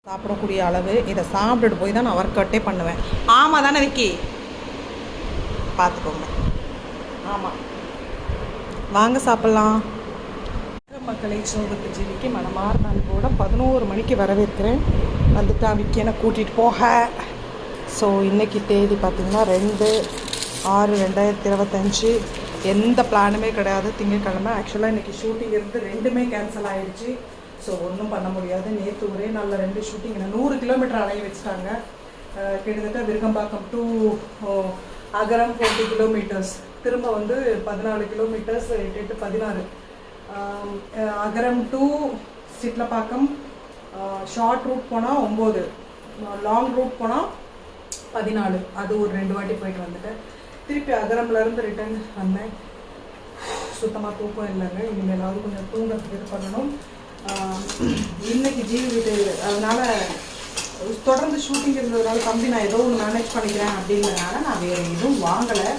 சாப்பிடக்கூடிய அளவு. இதை சாப்பிட்டுட்டு போய் தான் நான் ஒர்க் அவுட்டே பண்ணுவேன். ஆமாம் தானே விக்கி? பார்த்துக்கோங்க. ஆமாம், வாங்க சாப்பிட்லாம். மக்களை சோகத்து ஜீவிக்கு மனமார்ந்த அன்போட 11 மணிக்கு வரவேற்கிறேன். வந்துட்டா விக்கி என்னை கூட்டிகிட்டு போக. ஸோ இன்றைக்கி தேதி பார்த்திங்கன்னா 2/6/2025. எந்த பிளானுமே கிடையாது. திங்கட்கிழமை ஆக்சுவலாக இன்றைக்கி ஷூட்டிங் இருந்து 2மே கேன்சல் ஆகிடுச்சு. ஸோ ஒன்றும் பண்ண முடியாது. நேற்று ஒரே நாளில் 2 ஷூட்டிங் 100 கிலோமீட்டர் அலைய வச்சுட்டாங்க. கிட்டத்தட்ட விருகம்பாக்கம் டு அகரம் 40 கிலோமீட்டர்ஸ், திரும்ப 14 kilometres, 8 16. Agaram to Chitlapakkam short route போனால் 9, லாங் ரூட் போனால் 14. அது ஒரு 2 வாட்டி போயிட்டு வந்துட்டேன். திருப்பி அகரம்லேருந்து ரிட்டர்ன் வந்தேன். சுத்தமாக தூக்கம் இல்லைங்க. இனிமேலாவது கொஞ்சம் தூங்கிறதுக்கு இது பண்ணணும். இன்னைக்கு ஜீவி வீட்டு, அதனால் தொடர்ந்து ஷூட்டிங் இருந்ததுனால தம்பி நான் ஏதோ ஒன்று மேனேஜ் பண்ணிக்கிறேன் அப்படிங்கிறதுனால நான் வேறு எதுவும் வாங்கலை.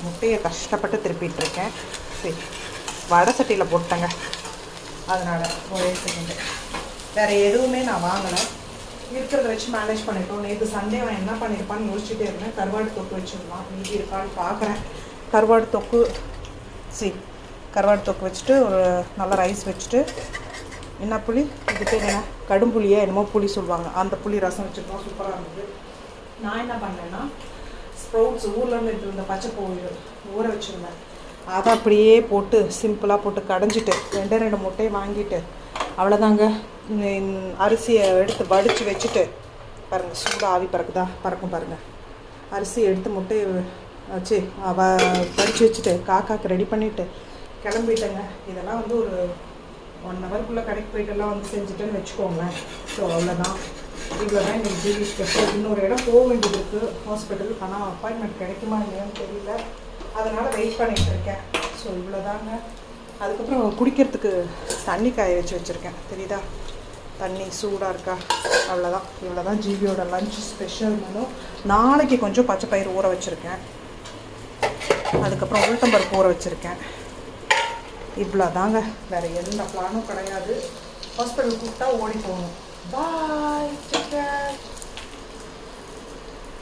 முட்டையை கஷ்டப்பட்டு திருப்பிகிட்ருக்கேன். சரி, வடை சட்டியில் போட்டேங்க, அதனால் ஒரே செகண்டு. வேறு எதுவுமே நான் வாங்கலை. இருக்கிறத வச்சு மேனேஜ் பண்ணிட்டோம். நேற்று சண்டே அவன் என்ன பண்ணியிருப்பான்னு யோசிச்சுட்டே இருந்தேன். கருவாடு தொக்கு வச்சுருந்தான், மீதி இருக்கான்னு பார்க்குறேன். கருவாடு தொக்கு வச்சுட்டு ஒரு நல்ல ரைஸ் வச்சுட்டு, என்ன புளி இது பேர் என்ன, கடும்புளியாக என்னமோ புளி சொல்லுவாங்க, அந்த புளி ரசம் வச்சுருக்கோம். சூப்பராக இருந்தது. நான் என்ன பண்ணேன்னா, ஸ்ப்ரவுட்ஸ் ஊர்லேருந்து எடுத்து வந்த பச்சை ஊற வச்சுருந்தேன். அதை அப்படியே போட்டு சிம்பிளாக போட்டு கடைஞ்சிட்டு 2 முட்டையை வாங்கிட்டு அவ்வளோதாங்க. அரிசியை எடுத்து வடித்து வச்சுட்டு பாருங்கள், சூடாக ஆவி பறக்கும் பாருங்கள். அரிசி எடுத்து முட்டையை வச்சு வடித்து வச்சுட்டு காக்காக்கு ரெடி பண்ணிவிட்டு கிளம்பிட்டேங்க. இதெல்லாம் ஒரு 1 ஹவருக்குள்ளே கடைக்கு போயிட்டெல்லாம் செஞ்சுட்டேன்னு வச்சுக்கோங்களேன். ஸோ அவ்வளோதான். இவ்வளோ தான் எங்களுக்கு ஜிவி ஸ்பெஷல். இன்னொரு இடம் போக வேண்டியது இருக்குது, ஹாஸ்பிட்டல். ஆனால் அப்பாயின்மெண்ட் கிடைக்குமா இல்லையான்னு தெரியல, அதனால் வெயிட் பண்ணிகிட்டு இருக்கேன். ஸோ இவ்வளோதாங்க. அதுக்கப்புறம் குடிக்கிறதுக்கு தண்ணி காய வச்சுருக்கேன், தெரியுதா? தண்ணி சூடாக இருக்கா? அவ்வளோதான். இவ்வளோ தான் ஜிவியோட லஞ்ச் ஸ்பெஷல் மெனு. நாளைக்கு கொஞ்சம் பச்சை பயிறு ஊற வச்சுருக்கேன். அதுக்கப்புறம் உளுத்தம்பருப்பு ஊற வச்சுருக்கேன். இவ்வளோ தாங்க. வேறு எந்த பிளானும் கிடையாது. ஹாஸ்பிட்டல் கூப்பிட்டா ஓடி போகணும். பாய்.